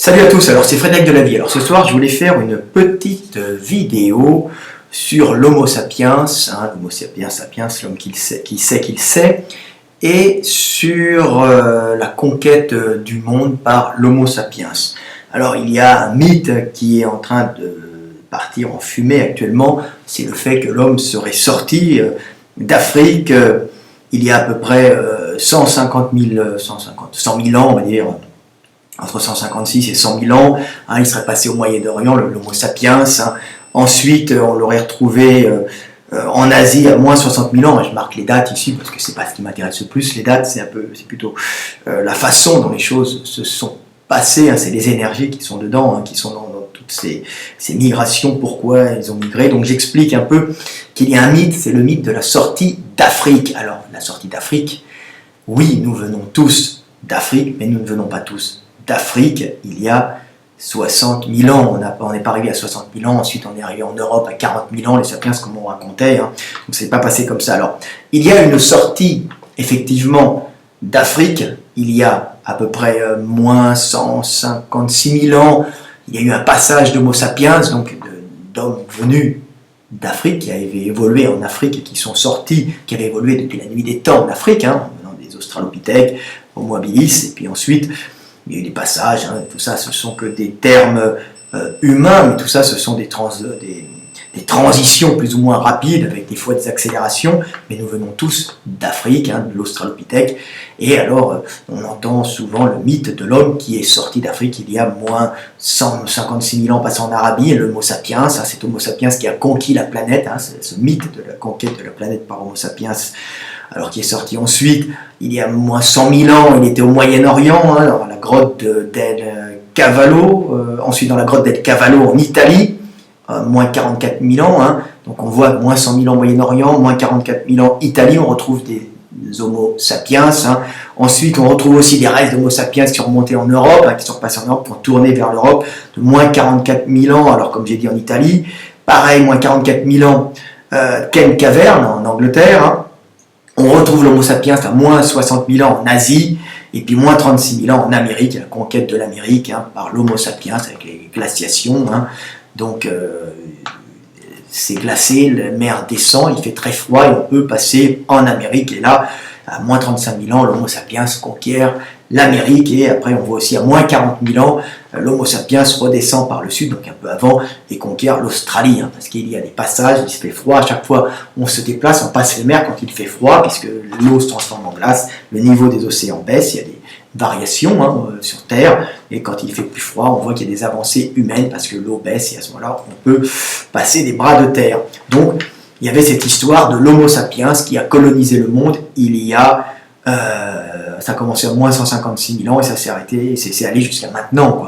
Salut à tous, alors c'est Frédéric de la Vie. Alors ce soir je voulais faire une petite vidéo sur l'Homo sapiens, l'Homo sapiens, l'homme qui sait qu'il sait, et sur la conquête du monde par l'Homo sapiens. Alors il y a un mythe qui est en train de partir en fumée actuellement, c'est le fait que l'homme serait sorti d'Afrique il y a à peu près 100 000 ans, on va dire, entre 156 et 100 000 ans, il serait passé au Moyen-Orient, l'Homo sapiens. Ensuite, on l'aurait retrouvé en Asie à moins 60 000 ans. Je marque les dates ici parce que c'est pas ce qui m'intéresse le plus. Les dates, c'est plutôt la façon dont les choses se sont passées. C'est les énergies qui sont dedans, qui sont dans toutes ces migrations. Pourquoi ils ont migré. Donc j'explique un peu qu'il y a un mythe, c'est le mythe de la sortie d'Afrique. Alors la sortie d'Afrique, oui, nous venons tous d'Afrique, mais nous ne venons pas tous d'Afrique il y a 60 000 ans. On n'est pas arrivé à 60 000 ans, ensuite on est arrivé en Europe à 40 000 ans, les sapiens comme on racontait, donc c'est pas passé comme ça. Alors, il y a une sortie, effectivement, d'Afrique, il y a à peu près moins 156 000 ans, il y a eu un passage d'Homo sapiens, donc d'hommes venus d'Afrique, qui avaient évolué en Afrique et qui sont sortis, qui avaient évolué depuis la nuit des temps en Afrique, venant des Australopithèques, Homo habilis, et puis ensuite, il y a eu des passages, tout ça, ce sont que des termes humains, mais tout ça, ce sont des transitions plus ou moins rapides, avec des fois des accélérations, mais nous venons tous d'Afrique, de l'Australopithèque, et alors on entend souvent le mythe de l'homme qui est sorti d'Afrique il y a moins 156 000 ans, passant en Arabie, l'Homo sapiens, c'est Homo sapiens qui a conquis la planète, c'est ce mythe de la conquête de la planète par Homo sapiens, alors qui est sorti ensuite, il y a moins 100 000 ans, il était au Moyen-Orient, dans la grotte d'El Cavallo, ensuite dans la grotte d'El Cavallo en Italie, moins 44 000 ans, donc on voit moins 100 000 ans Moyen-Orient, moins 44 000 ans Italie, on retrouve des Homo sapiens, ensuite on retrouve aussi des restes d'Homo sapiens qui sont remontés en Europe, qui sont repassés en Europe pour tourner vers l'Europe, de moins 44 000 ans, alors comme j'ai dit en Italie, pareil, moins 44 000 ans, Ken Cavern en Angleterre, on retrouve l'Homo sapiens à moins 60 000 ans en Asie, et puis moins 36 000 ans en Amérique, la conquête de l'Amérique par l'Homo sapiens avec les glaciations. Donc c'est glacé, la mer descend, il fait très froid et on peut passer en Amérique. Et là, à moins 35 000 ans, l'Homo sapiens conquiert l'Amérique, et après on voit aussi à moins 40 000 ans, l'Homo sapiens redescend par le sud, donc un peu avant, et conquiert l'Australie, parce qu'il y a des passages, il se fait froid, à chaque fois on se déplace, on passe les mers quand il fait froid, puisque l'eau se transforme en glace, le niveau des océans baisse, il y a des variations sur Terre, et quand il fait plus froid, on voit qu'il y a des avancées humaines, parce que l'eau baisse, et à ce moment-là, on peut passer des bras de terre. Donc, il y avait cette histoire de l'Homo sapiens qui a colonisé le monde il y a... ça a commencé à moins 156 000 ans et ça s'est arrêté, c'est allé jusqu'à maintenant,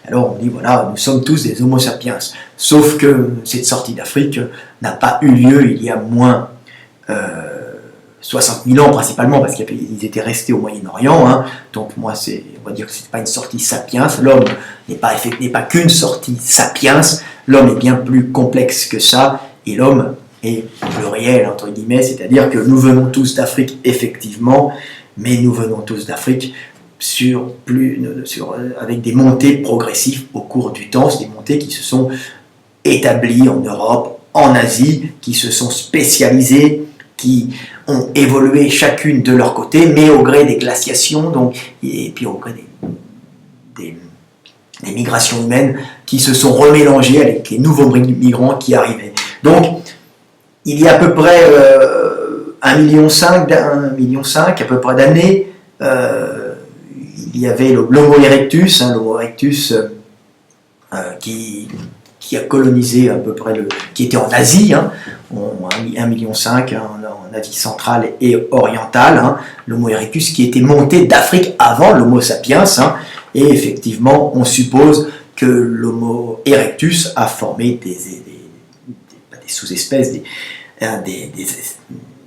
Alors on dit voilà, nous sommes tous des Homo sapiens. Sauf que cette sortie d'Afrique n'a pas eu lieu il y a moins 60 000 ans principalement, parce qu'ils étaient restés au Moyen-Orient. Donc moi, on va dire que ce n'est pas une sortie sapiens. L'homme n'est pas qu'une sortie sapiens. L'homme est bien plus complexe que ça, et l'homme est pluriel, entre guillemets, c'est-à-dire que nous venons tous d'Afrique, effectivement, mais nous venons tous d'Afrique avec des montées progressives au cours du temps, c'est des montées qui se sont établies en Europe, en Asie, qui se sont spécialisées, qui ont évolué chacune de leur côté, mais au gré des glaciations, et puis au gré des migrations humaines qui se sont remélangées avec les nouveaux migrants qui arrivaient. Donc, il y a à peu près 1,5 million à peu près d'années, il y avait l'Homo erectus, l'Homo erectus qui a colonisé à peu près, qui était en Asie, 1,5 million en Asie centrale et orientale, l'Homo erectus qui était monté d'Afrique avant l'Homo sapiens, et effectivement on suppose que l'Homo erectus a formé des sous-espèces,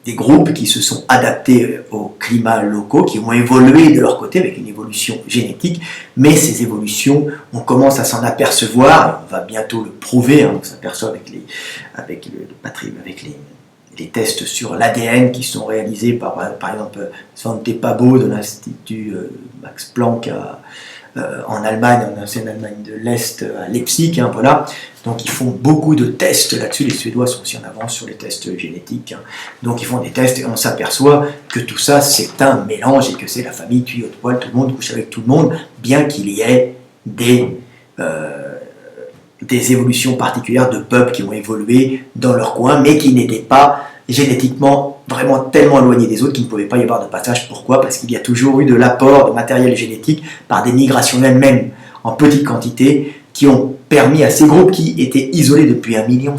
des groupes qui se sont adaptés aux climats locaux, qui ont évolué de leur côté avec une évolution génétique, mais ces évolutions, on commence à s'en apercevoir, on va bientôt le prouver, on s'aperçoit avec les tests sur l'ADN qui sont réalisés par exemple Svante Pääbo de l'Institut Max Planck en Allemagne, en ancienne Allemagne de l'Est, à Leipzig, hein, voilà. Donc ils font beaucoup de tests là-dessus, les Suédois sont aussi en avance sur les tests génétiques, hein. Donc ils font des tests et on s'aperçoit que tout ça c'est un mélange et que c'est la famille tuyau de poil, tout le monde couche avec tout le monde, bien qu'il y ait des évolutions particulières de peuples qui ont évolué dans leur coin, mais qui n'étaient pas génétiquement vraiment tellement éloignés des autres qu'il ne pouvait pas y avoir de passage. Pourquoi? Parce qu'il y a toujours eu de l'apport de matériel génétique par des migrations elles-mêmes en petite quantité qui ont permis à ces groupes qui étaient isolés depuis 1,5 million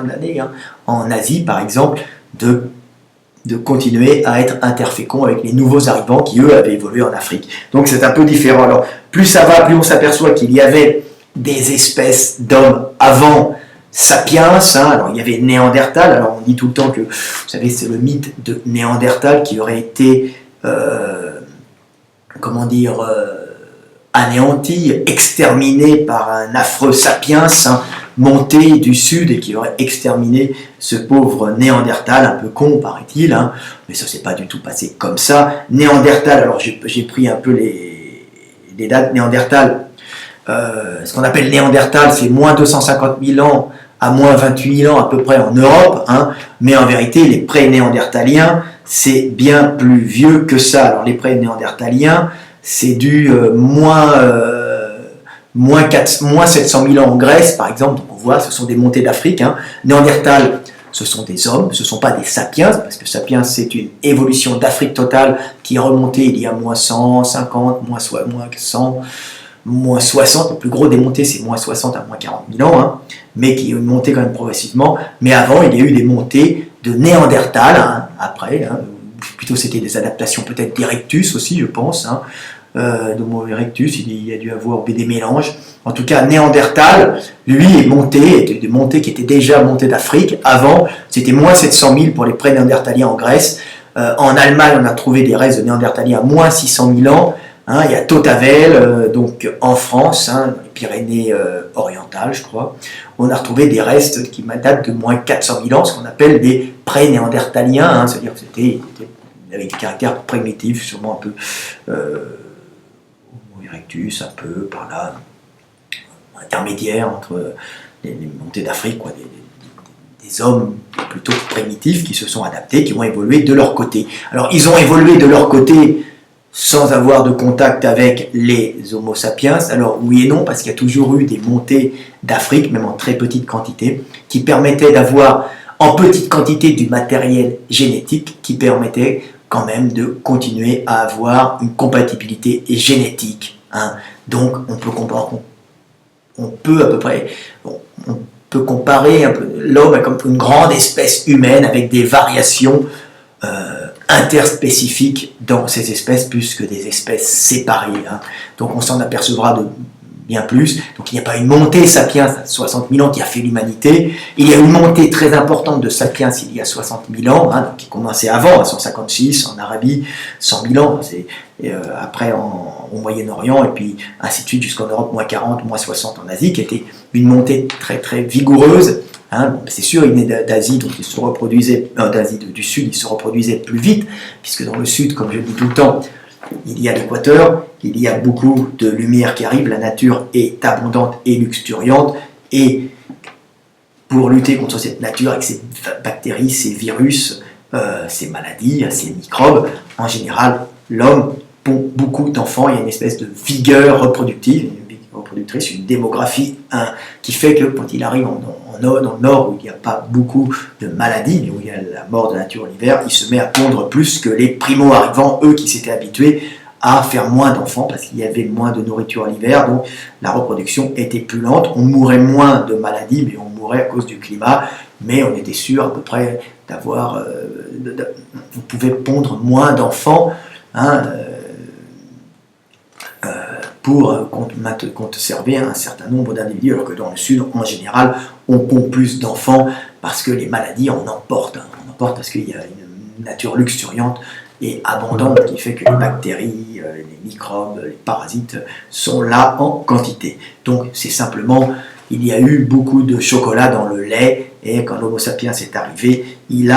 d'années, hein, en Asie par exemple, de continuer à être interféconds avec les nouveaux arrivants qui eux avaient évolué en Afrique. Donc c'est un peu différent. Alors plus ça va, plus on s'aperçoit qu'il y avait des espèces d'hommes avant Sapiens, hein. Alors il y avait Néandertal, alors on dit tout le temps que, vous savez, c'est le mythe de Néandertal qui aurait été, anéanti, exterminé par un affreux Sapiens, hein, monté du sud et qui aurait exterminé ce pauvre Néandertal, un peu con paraît-il, hein, mais ça s'est pas du tout passé comme ça. Néandertal, alors j'ai pris un peu les dates. Néandertal, ce qu'on appelle Néandertal, c'est moins 250 000 ans à moins 28 000 ans à peu près en Europe, hein, mais en vérité les pré-néandertaliens c'est bien plus vieux que ça. Alors les pré-néandertaliens c'est du moins 700 000 ans en Grèce par exemple, donc on voit ce sont des montées d'Afrique, hein. Néandertal ce sont des hommes, ce ne sont pas des sapiens, parce que sapiens c'est une évolution d'Afrique totale qui est remontée il y a moins 150, moins 100, moins 60, le plus gros des montées c'est moins 60 à moins 40 000 ans, hein, mais qui est une montée quand même progressivement. Mais avant il y a eu des montées de Néandertal, hein, après, hein, plutôt c'était des adaptations peut-être d'Erectus aussi je pense, hein, d'Homo erectus, il y a dû avoir des mélanges. En tout cas Néandertal, lui est monté, des montées qui étaient déjà montées d'Afrique, avant c'était moins 700 000 pour les pré-néandertaliens en Grèce, en Allemagne on a trouvé des restes de Néandertaliens à moins 600 000 ans, hein, il y a Tautavel, donc en France, hein, dans les Pyrénées orientales, je crois, on a retrouvé des restes qui datent de moins 400 000 ans, ce qu'on appelle des pré-néandertaliens, hein, c'est-à-dire que c'était avec des caractères primitifs, sûrement un peu Homo erectus, un peu par là, intermédiaire entre les montées d'Afrique, quoi, des hommes plutôt primitifs qui se sont adaptés, qui ont évolué de leur côté. Alors ils ont évolué de leur côté sans avoir de contact avec les Homo sapiens. Alors oui et non, parce qu'il y a toujours eu des montées d'Afrique, même en très petite quantité, qui permettaient d'avoir en petite quantité du matériel génétique qui permettait quand même de continuer à avoir une compatibilité génétique, hein. Donc on peut à peu près, on peut comparer un peu l'homme comme une grande espèce humaine avec des variations interspécifiques dans ces espèces plus que des espèces séparées, hein. Donc on s'en apercevra de bien plus. Donc il n'y a pas une montée sapiens à 60 000 ans qui a fait l'humanité. Il y a une montée très importante de sapiens il y a 60 000 ans, hein, donc qui commençait avant, à 156, en Arabie, 100 000 ans, après au Moyen-Orient, et puis ainsi de suite jusqu'en Europe, moins 40, moins 60 en Asie, qui était une montée très très vigoureuse. Hein. Bon, c'est sûr, il venait d'Asie, donc il se reproduisait, d'Asie du Sud, il se reproduisait plus vite, puisque dans le Sud, comme je le dis tout le temps, il y a l'équateur, il y a beaucoup de lumière qui arrive, la nature est abondante et luxuriante, et pour lutter contre cette nature avec ces bactéries, ces virus, ces maladies, ces microbes, en général, l'homme pond beaucoup d'enfants, il y a une espèce de vigueur reproductrice, une démographie qui fait que quand il arrive dans le nord où il n'y a pas beaucoup de maladies, mais où il y a la mort de la nature l'hiver, il se met à pondre plus que les primo-arrivants, eux qui s'étaient habitués à faire moins d'enfants parce qu'il y avait moins de nourriture l'hiver, donc la reproduction était plus lente, on mourait moins de maladies, mais on mourait à cause du climat, mais on était sûr à peu près d'avoir, on pouvait pondre moins d'enfants, hein, pour conserver un certain nombre d'individus, alors que dans le sud, en général, on pond plus d'enfants parce que les maladies en emportent, hein. On emporte parce qu'il y a une nature luxuriante et abondante qui fait que les bactéries, les microbes, les parasites sont là en quantité. Donc c'est simplement, il y a eu beaucoup de chocolat dans le lait, et quand l'Homo sapiens est arrivé, il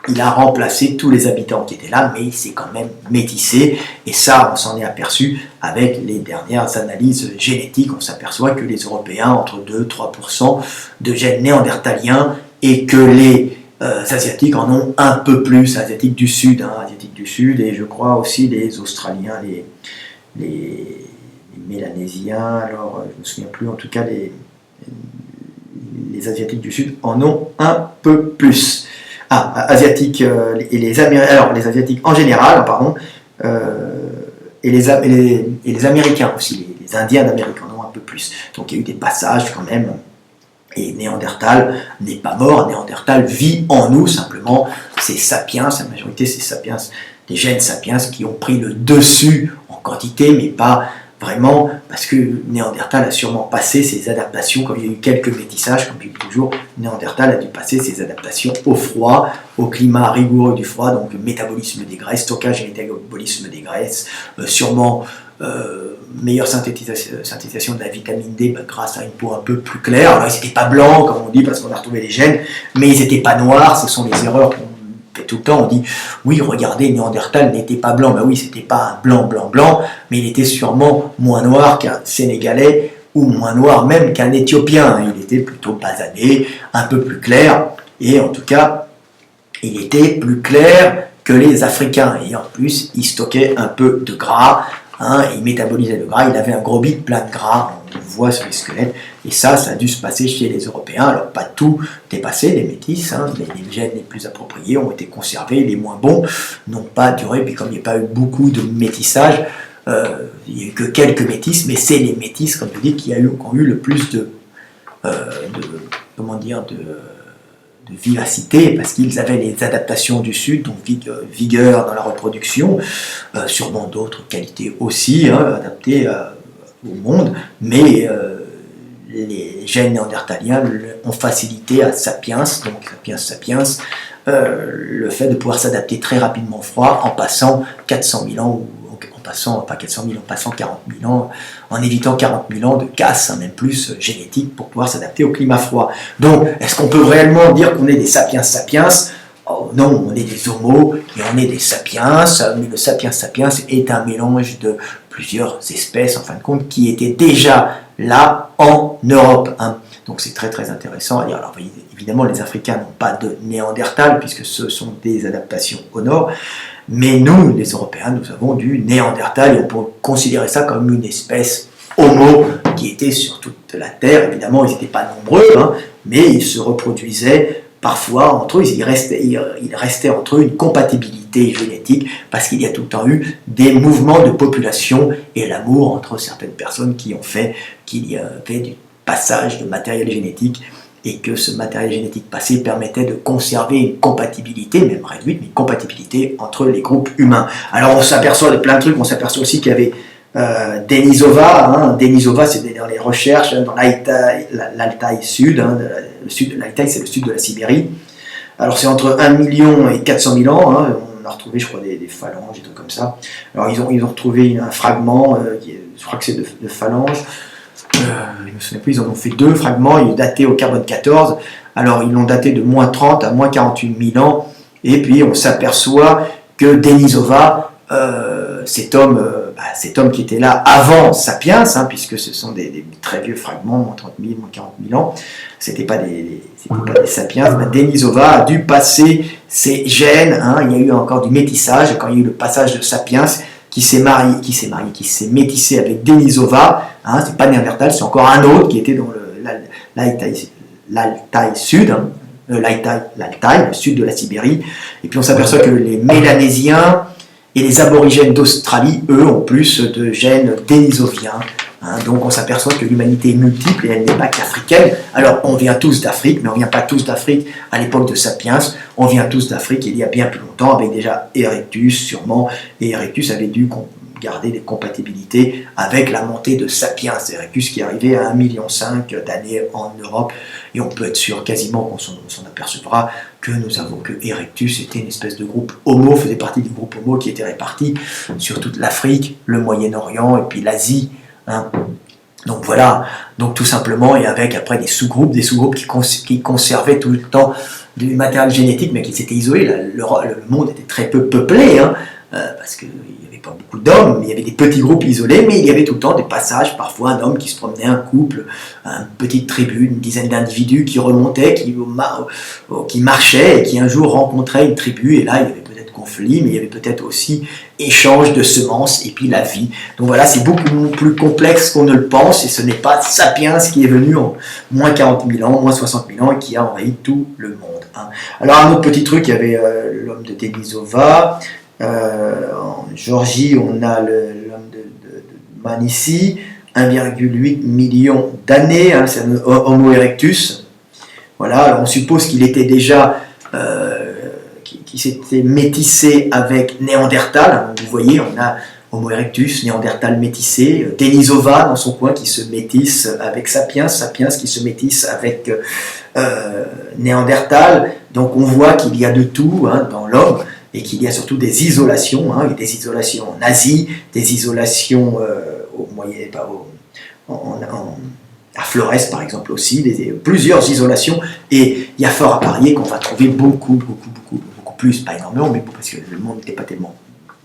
il a remplacé tous les habitants qui étaient là, mais il s'est quand même métissé. Et ça, on s'en est aperçu avec les dernières analyses génétiques. On s'aperçoit que les Européens, entre 2-3% de gènes néandertaliens, et que les Asiatiques en ont un peu plus, Asiatiques du Sud, et je crois aussi les Australiens, les Mélanésiens, alors je ne me souviens plus, en tout cas les Asiatiques du Sud en ont un peu plus. Asiatiques et les Américains, alors les Asiatiques en général, pardon, et les Américains aussi, les Indiens d'Amérique en ont un peu plus. Donc il y a eu des passages quand même. Et Néandertal n'est pas mort, Néandertal vit en nous, simplement c'est Sapiens, la majorité c'est Sapiens, des gènes Sapiens qui ont pris le dessus en quantité, mais pas vraiment, parce que Néandertal a sûrement passé ses adaptations, comme il y a eu quelques métissages, comme je dis toujours, Néandertal a dû passer ses adaptations au froid, au climat rigoureux du froid, donc métabolisme des graisses, stockage et métabolisme des graisses, sûrement meilleure synthétisation de la vitamine D grâce à une peau un peu plus claire. Alors ils n'étaient pas blancs, comme on dit, parce qu'on a retrouvé les gènes, mais ils n'étaient pas noirs, ce sont les erreurs qu'on fait tout le temps. On dit, oui, regardez, Néandertal n'était pas blanc. Ben oui, c'était pas un blanc, mais il était sûrement moins noir qu'un Sénégalais, ou moins noir même qu'un Éthiopien. Il était plutôt basané, un peu plus clair, et en tout cas, il était plus clair que les Africains. Et en plus, il stockait un peu de gras, il métabolisait le gras, il avait un gros bide plein de gras, on le voit sur les squelettes, et ça a dû se passer chez les Européens. Alors pas tout est passé, les métis, les gènes les plus appropriés ont été conservés, les moins bons n'ont pas duré, puis comme il n'y a pas eu beaucoup de métissage, il n'y a eu que quelques métis, mais c'est les métis, comme je dis, qui ont eu le plus de vivacité, parce qu'ils avaient les adaptations du Sud, donc vigueur dans la reproduction, sûrement d'autres qualités aussi, adaptées au monde, mais les gènes néandertaliens ont facilité à Sapiens, donc Sapiens, le fait de pouvoir s'adapter très rapidement au froid en passant 400 000 ans, en passant 40 000 ans, en évitant 40 000 ans de casse, même plus génétique, pour pouvoir s'adapter au climat froid. Donc, est-ce qu'on peut réellement dire qu'on est des sapiens sapiens? Oh, non, on est des homos et on est des sapiens, mais le sapiens sapiens est un mélange de plusieurs espèces, en fin de compte, qui étaient déjà là en Europe. Donc c'est très très intéressant à dire. Alors évidemment, les Africains n'ont pas de Néandertal, puisque ce sont des adaptations au nord, mais nous, les Européens, nous avons du Néandertal, et on peut considérer ça comme une espèce homo qui était sur toute la Terre. Évidemment, ils n'étaient pas nombreux, mais ils se reproduisaient parfois entre eux, il restait entre eux une compatibilité génétique, parce qu'il y a tout le temps eu des mouvements de population et l'amour entre certaines personnes qui ont fait qu'il y avait du passage de matériel génétique, et que ce matériel génétique passé permettait de conserver une compatibilité, même réduite, mais une compatibilité entre les groupes humains. Alors on s'aperçoit de plein de trucs, on s'aperçoit aussi qu'il y avait Denisova, Denisova, c'est dans les recherches dans l'Altaï Sud, le sud de l'Altaï, c'est le sud de la Sibérie. Alors c'est entre 1 million et 400 000 ans, on a retrouvé, je crois, des phalanges, des trucs comme ça. Alors ils ont retrouvé un fragment, je crois que c'est de phalanges, je ne me souviens plus, ils en ont fait 2 fragments, il est daté au carbone 14, alors ils l'ont daté de moins 30 à moins 48 000 ans, et puis on s'aperçoit que Denisova, cet homme qui était là avant Sapiens, puisque ce sont des très vieux fragments, moins 30 000, moins 40 000 ans, c'était pas des Sapiens, Denisova a dû passer ses gènes, il y a eu encore du métissage, quand il y a eu le passage de Sapiens, qui s'est métissé avec Denisova, c'est pas Néandertal, c'est encore un autre qui était dans l'Altaï Sud, l'Altaï, le sud de la Sibérie, et puis on s'aperçoit que les Mélanésiens et les aborigènes d'Australie, eux, ont plus de gènes dénisoviens. Donc on s'aperçoit que l'humanité est multiple et elle n'est pas qu'africaine. Alors on vient tous d'Afrique, mais on ne vient pas tous d'Afrique à l'époque de Sapiens, on vient tous d'Afrique il y a bien plus longtemps, avec déjà Erectus sûrement, et Erectus avait dû garder des compatibilités avec la montée de Sapiens, Erectus qui est arrivé à 1,5 million d'années en Europe, et on peut être sûr quasiment qu'on s'en apercevra que Erectus était une espèce de groupe Homo, faisait partie du groupe Homo qui était réparti sur toute l'Afrique, le Moyen-Orient et puis l'Asie, Donc voilà, donc tout simplement, et avec après des sous-groupes qui conservaient tout le temps du matériel génétique, mais qui s'étaient isolés. Le monde était très peu peuplé, hein, parce qu'il n'y avait pas beaucoup d'hommes, il y avait des petits groupes isolés, mais il y avait tout le temps des passages, parfois un homme qui se promenait, un couple, une petite tribu, une dizaine d'individus qui remontaient, qui marchaient, et qui un jour rencontraient une tribu, et là il y avait peut-être conflit, mais il y avait peut-être aussi échange de semences, et puis la vie. Donc voilà, c'est beaucoup plus complexe qu'on ne le pense, et ce n'est pas Sapiens qui est venu en moins 40 000 ans, moins 60 000 ans, et qui a envahi tout le monde. Hein. Alors un autre petit truc, il y avait l'homme de Denisova, en Géorgie, on a l'homme de Manici, 1,8 million d'années, hein, c'est un Homo erectus. Voilà, alors on suppose qu'il était déjà, qui s'était métissé avec Néandertal. Vous voyez, on a Homo erectus, Néandertal métissé, Denisova dans son coin qui se métisse avec Sapiens, Sapiens qui se métisse avec Néandertal. Donc on voit qu'il y a de tout, hein, dans l'homme, et qu'il y a surtout des isolations, hein, des isolations en Asie, des isolations au Moyen, à Flores par exemple aussi, plusieurs isolations, et il y a fort à parier qu'on va trouver beaucoup plus, pas énormément, mais parce que le monde n'était pas tellement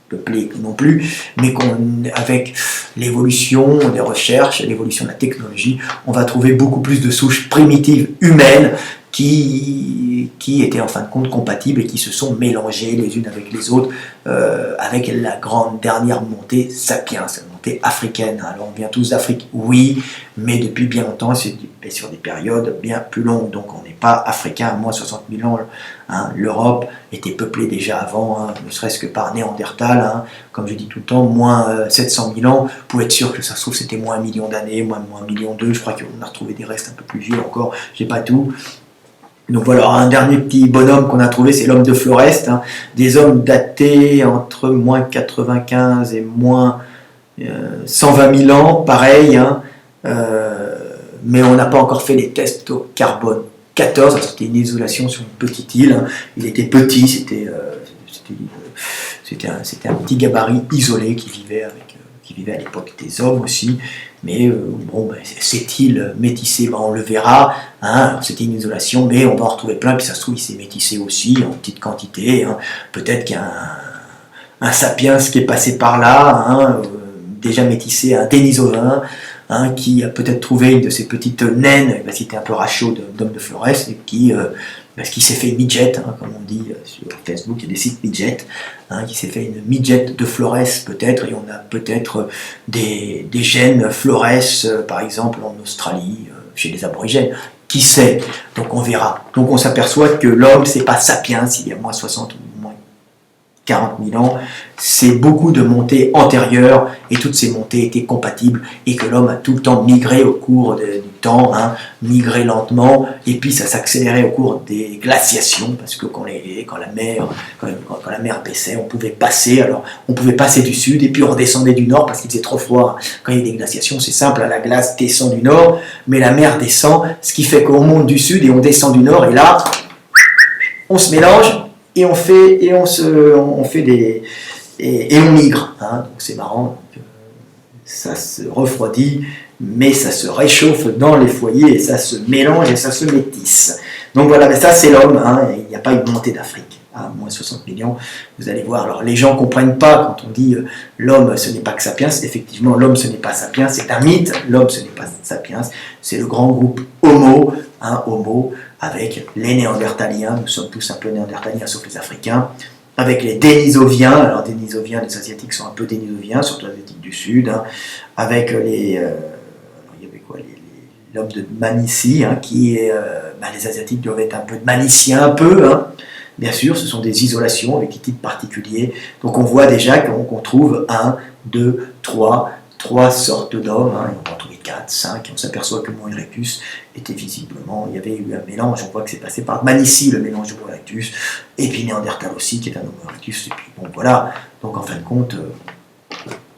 peuplé non plus, mais avec l'évolution des recherches, l'évolution de la technologie, on va trouver beaucoup plus de souches primitives humaines qui étaient en fin de compte compatibles et qui se sont mélangées les unes avec les autres avec la grande dernière montée sapiens, la montée africaine. Alors on vient tous d'Afrique, oui, mais depuis bien longtemps, c'est sur des périodes bien plus longues, donc on n'est pas africain à moins 60 000 ans. Hein. L'Europe était peuplée déjà avant, hein, ne serait-ce que par Néandertal, hein, comme je dis tout le temps, moins 700 000 ans, vous pouvez être sûr que ça se trouve c'était moins 1 million d'années, moins 1 million 2, je crois qu'on a retrouvé des restes un peu plus vieux encore, j'ai pas tout. Donc voilà, un dernier petit bonhomme qu'on a trouvé, c'est l'homme de Florest, hein, des hommes datés entre moins 95 et moins 120 000 ans, pareil, hein, mais on n'a pas encore fait les tests au carbone 14, c'était une isolation sur une petite île, hein, il était petit, c'était un petit gabarit isolé qui vivait à l'époque des hommes aussi, mais bon, cette île métissée, on le verra, hein, c'était une isolation, mais on va en retrouver plein, puis ça se trouve il s'est métissé aussi en petite quantité, hein, peut-être qu'il y a un sapiens qui est passé par là, hein, déjà métissé, un dénisovin, hein, qui a peut-être trouvé une de ces petites naines, c'était un peu rachot d'homme de Flores, et qui s'est fait midget, hein, comme on dit sur Facebook, il y a des sites midget, hein, qui s'est fait une midget de Flores peut-être, et on a peut-être des gènes Flores, par exemple en Australie, chez les aborigènes, qui sait, donc on verra. Donc on s'aperçoit que l'homme, c'est pas sapiens, il y a moins 60 ou moins 40 000 ans, c'est beaucoup de montées antérieures, et toutes ces montées étaient compatibles, et que l'homme a tout le temps migré au cours du temps, hein, migré lentement, et puis ça s'accélérait au cours des glaciations, parce que quand la mer baissait, on pouvait passer du sud, et puis on redescendait du nord, parce qu'il faisait trop froid. Quand il y a des glaciations, c'est simple, la glace descend du nord, mais la mer descend, ce qui fait qu'on monte du sud, et on descend du nord, et là, on se mélange, et on migre, hein, donc c'est marrant, ça se refroidit, mais ça se réchauffe dans les foyers, et ça se mélange, et ça se métisse. Donc voilà, mais ça c'est l'homme, hein, il n'y a pas une montée d'Afrique, à moins 60 millions, vous allez voir. Alors les gens ne comprennent pas quand on dit l'homme ce n'est pas que sapiens, effectivement l'homme ce n'est pas sapiens, c'est un mythe, l'homme ce n'est pas sapiens, c'est le grand groupe Homo, hein, Homo, avec les Néandertaliens, nous sommes tous un peu Néandertaliens sauf les Africains, avec les Denisoviens, alors Denisoviens, les Asiatiques sont un peu Denisoviens, surtout les Asiatiques du Sud, hein, avec il y avait quoi, l'homme de Manici, hein, qui est, les Asiatiques doivent être un peu de Maniciens, un peu, hein, bien sûr, ce sont des isolations avec des types particuliers, donc on voit déjà qu'on trouve 1, 2, 3 sortes d'hommes, hein, on va en trouver 4, 5, et on s'aperçoit que Homo erectus était visiblement, il y avait eu un mélange, on voit que c'est passé par Manici, le mélange d'Homo erectus, et puis Néandertal aussi, qui est un Homo erectus, et puis bon voilà, donc en fin de compte,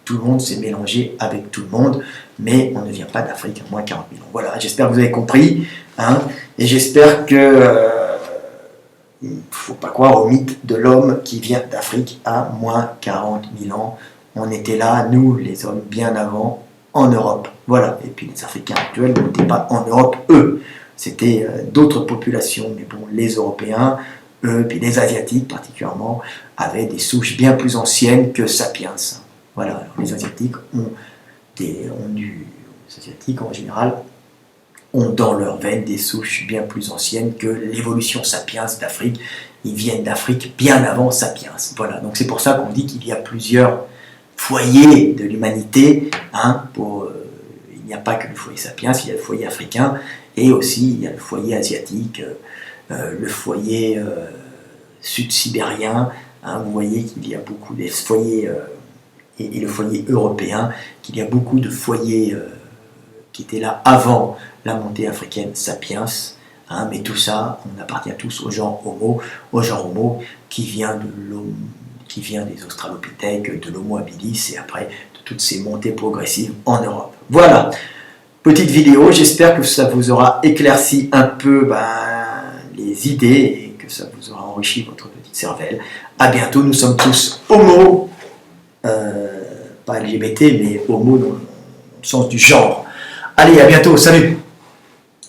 tout le monde s'est mélangé avec tout le monde, mais on ne vient pas d'Afrique à moins 40 000 ans. Voilà, j'espère que vous avez compris, hein, et j'espère que il ne faut pas croire au mythe de l'homme qui vient d'Afrique à moins 40 000 ans. On était là, nous, les hommes, bien avant en Europe. Voilà. Et puis les Africains actuels n'étaient pas en Europe, eux. C'était d'autres populations. Mais bon, les Européens, eux, puis les Asiatiques particulièrement, avaient des souches bien plus anciennes que Sapiens. Voilà. Alors, les Asiatiques les Asiatiques en général ont dans leurs veines des souches bien plus anciennes que l'évolution Sapiens d'Afrique. Ils viennent d'Afrique bien avant Sapiens. Voilà. Donc c'est pour ça qu'on dit qu'il y a plusieurs foyers de l'humanité. Il n'y a pas que le foyer Sapiens, il y a le foyer africain et aussi il y a le foyer asiatique, le foyer sud-sibérien. Vous voyez qu'il y a beaucoup de foyers et le foyer européen, qu'il y a beaucoup de foyers qui étaient là avant la montée africaine Sapiens. Mais tout ça, on appartient tous au genre Homo qui vient des Australopithèques, de l'Homo habilis et après de toutes ces montées progressives en Europe. Voilà, petite vidéo, j'espère que ça vous aura éclairci un peu les idées et que ça vous aura enrichi votre petite cervelle. À bientôt, nous sommes tous Homo, pas LGBT, mais Homo dans le sens du genre. Allez, à bientôt, salut!